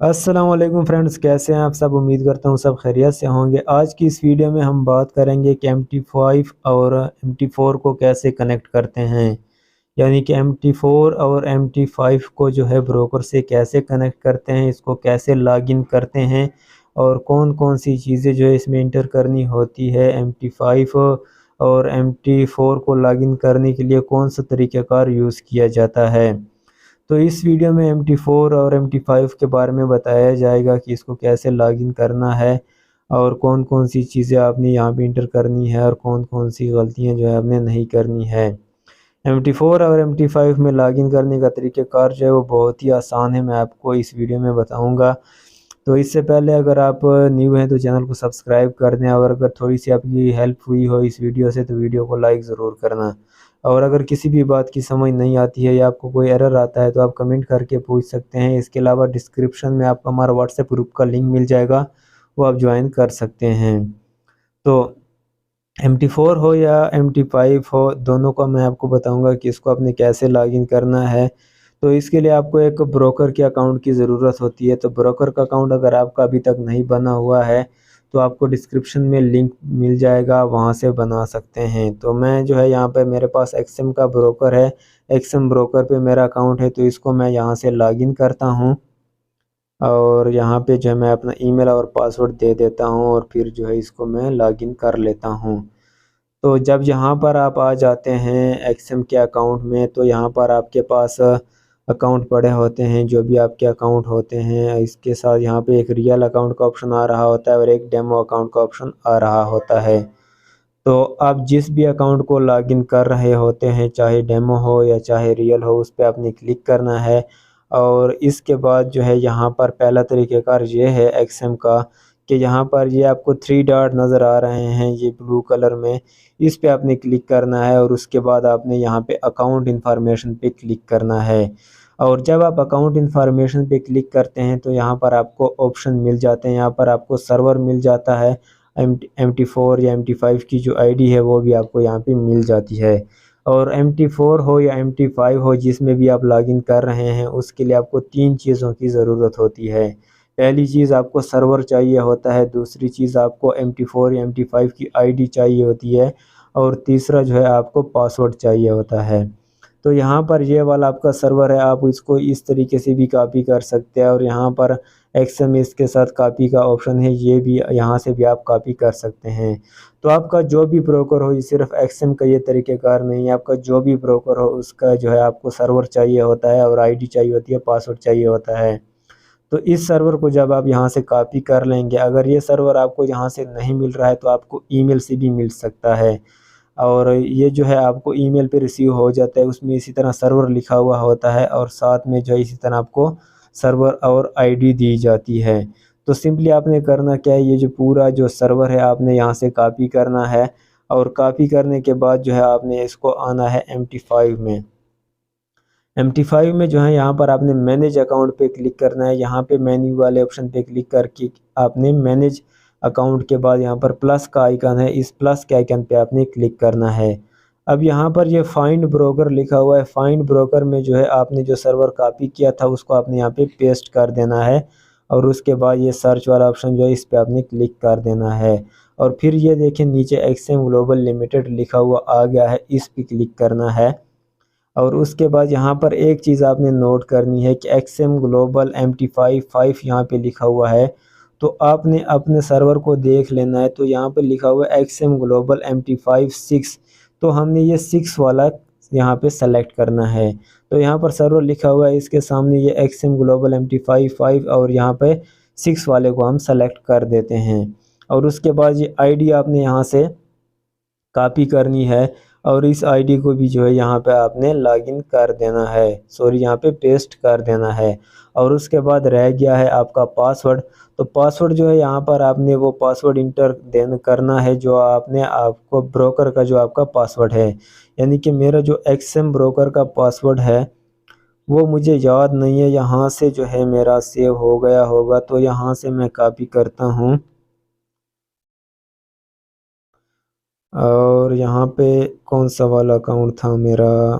अस्सलाम वालेकुम फ्रेंड्स, कैसे हैं आप सब। उम्मीद करता हूँ सब खैरियत से होंगे। आज की इस वीडियो में हम बात करेंगे कि MT5 और MT4 को कैसे कनेक्ट करते हैं, यानी कि MT4 और MT5 को जो है ब्रोकर से कैसे कनेक्ट करते हैं, इसको कैसे लॉगिन करते हैं और कौन कौन सी चीज़ें जो है इसमें इंटर करनी होती है। MT5 और MT4 को लॉगिन करने के लिए कौन सा तरीक़ाकार यूज़ किया जाता है। तो इस वीडियो में MT4 और MT5 के बारे में बताया जाएगा कि इसको कैसे लॉगिन करना है और कौन कौन सी चीज़ें आपने यहाँ पे इंटर करनी है और कौन कौन सी गलतियाँ जो है आपने नहीं करनी है। MT4 और MT5 में लॉगिन करने का तरीक़ाकार जो है वो बहुत ही आसान है, मैं आपको इस वीडियो में बताऊँगा। तो इससे पहले अगर आप न्यू हैं तो चैनल को सब्सक्राइब कर दें, और अगर थोड़ी सी आपकी हेल्प हुई हो इस वीडियो से तो वीडियो को लाइक ज़रूर करना। और अगर किसी भी बात की समझ नहीं आती है या आपको कोई एरर आता है तो आप कमेंट करके पूछ सकते हैं। इसके अलावा डिस्क्रिप्शन में आपको हमारा व्हाट्सएप ग्रुप का लिंक मिल जाएगा, वो आप ज्वाइन कर सकते हैं। तो MT4 हो या MT5 हो, दोनों का मैं आपको बताऊंगा कि इसको आपने कैसे लॉगिन करना है। तो इसके लिए आपको एक ब्रोकर के अकाउंट की ज़रूरत होती है। तो ब्रोकर का अकाउंट अगर आपका अभी तक नहीं बना हुआ है तो आपको डिस्क्रिप्शन में लिंक मिल जाएगा, वहाँ से बना सकते हैं। तो मैं जो है यहाँ पे मेरे पास एक्सएम का ब्रोकर है, एक्सएम ब्रोकर पे मेरा अकाउंट है, तो इसको मैं यहाँ से लॉगिन करता हूँ और यहाँ पे जो है मैं अपना ईमेल और पासवर्ड दे देता हूँ और फिर जो है इसको मैं लॉगिन कर लेता हूँ। तो जब यहाँ पर आप आ जाते हैं एक्सएम के अकाउंट में, तो यहाँ पर आपके पास अकाउंट पड़े होते हैं, जो भी आपके अकाउंट होते हैं। इसके साथ यहाँ पे एक रियल अकाउंट का ऑप्शन आ रहा होता है और एक डेमो अकाउंट का ऑप्शन आ रहा होता है। तो आप जिस भी अकाउंट को लॉगिन कर रहे होते हैं, चाहे डेमो हो या चाहे रियल हो, उस पर आपने क्लिक करना है। और इसके बाद जो है यहाँ पर पहला तरीक़ाकार ये है एक्सएम का कि यहाँ पर ये आपको 3 डॉट नज़र आ रहे हैं ये ब्लू कलर में, इस पे आपने क्लिक करना है और उसके बाद आपने यहाँ पे अकाउंट इन्फॉर्मेशन पे क्लिक करना है। और जब आप अकाउंट इन्फॉर्मेशन पे क्लिक करते हैं तो यहाँ पर आपको ऑप्शन मिल जाते हैं, यहाँ पर आपको सर्वर मिल जाता है। MT4 या MT5 की जो आईडी है वो भी आपको यहाँ पे मिल जाती है। और MT4 हो या MT5 हो, जिसमें भी आप लॉगिन कर रहे हैं, उसके लिए आपको 3 चीज़ों की ज़रूरत होती है। पहली चीज़ आपको सर्वर चाहिए होता है, दूसरी चीज़ आपको MT4 या MT5 की आईडी चाहिए होती है और तीसरा जो है आपको पासवर्ड चाहिए होता है। तो यहाँ पर ये वाला आपका सर्वर है, आप इसको इस तरीके से भी कॉपी कर सकते हैं और यहाँ पर एक्सएमएस के साथ कॉपी का ऑप्शन है, ये भी यहाँ से भी आप कॉपी कर सकते हैं। तो आपका जो भी ब्रोकर हो, ये सिर्फ एक्सएम का ये तरीक़ेकार नहीं है, आपका जो भी ब्रोकर हो उसका जो है आपको सर्वर चाहिए होता है और आईडी चाहिए होती है, पासवर्ड चाहिए होता है। तो इस सर्वर को जब आप यहाँ से कॉपी कर लेंगे, अगर ये सर्वर आपको यहाँ से नहीं मिल रहा है तो आपको ईमेल से भी मिल सकता है। और ये जो है आपको ईमेल पे रिसीव हो जाता है, उसमें इसी तरह सर्वर लिखा हुआ होता है और साथ में जो है इसी तरह आपको सर्वर और आईडी दी जाती है। तो सिंपली आपने करना क्या है, ये जो पूरा जो सर्वर है आपने यहाँ से कॉपी करना है और कॉपी करने के बाद जो है आपने इसको आना है MT5 में। MT5 में जो है यहाँ पर आपने मैनेज अकाउंट पे क्लिक करना है। यहाँ पे मेन्यू वाले ऑप्शन पे क्लिक करके आपने मैनेज अकाउंट के बाद यहाँ पर प्लस का आइकन है, इस प्लस के आइकन पे आपने क्लिक करना है। अब यहाँ पर ये फाइंड ब्रोकर लिखा हुआ है, फाइंड ब्रोकर में जो है आपने जो सर्वर कॉपी किया था उसको आपने यहाँ पे पेस्ट कर देना है और उसके बाद ये सर्च वाला ऑप्शन जो है इस पर आपने क्लिक कर देना है। और फिर ये देखें नीचे एक्सएम ग्लोबल लिमिटेड लिखा हुआ आ गया है, इस पर क्लिक करना है। और उसके बाद यहाँ पर एक चीज़ आपने नोट करनी है कि एक्सएम ग्लोबल MT5 यहाँ पे लिखा हुआ है, तो आपने अपने सर्वर को देख लेना है। तो यहाँ पे लिखा हुआ है एक्सएम ग्लोबल MT5 6, तो हमने ये 6 वाला यहाँ पे सेलेक्ट करना है। तो यहाँ पर सर्वर लिखा हुआ है, इसके सामने ये एक्सएम ग्लोबल MT5 और यहाँ पे 6 वाले को हम सेलेक्ट कर देते हैं। और उसके बाद ये आईडी आपने यहाँ से कॉपी करनी है और इस आईडी को भी जो है यहाँ पे आपने लॉगिन कर देना है, सॉरी यहाँ पे पेस्ट कर देना है। और उसके बाद रह गया है आपका पासवर्ड। तो पासवर्ड जो है यहाँ पर आपने वो पासवर्ड इंटर करना है जो आपने आपको ब्रोकर का जो आपका पासवर्ड है, यानी कि मेरा जो एक्सएम ब्रोकर का पासवर्ड है वो मुझे याद नहीं है, यहाँ से जो है मेरा सेव हो गया होगा, तो यहाँ से मैं कॉपी करता हूँ और यहाँ पे कौन सा वाला अकाउंट था मेरा,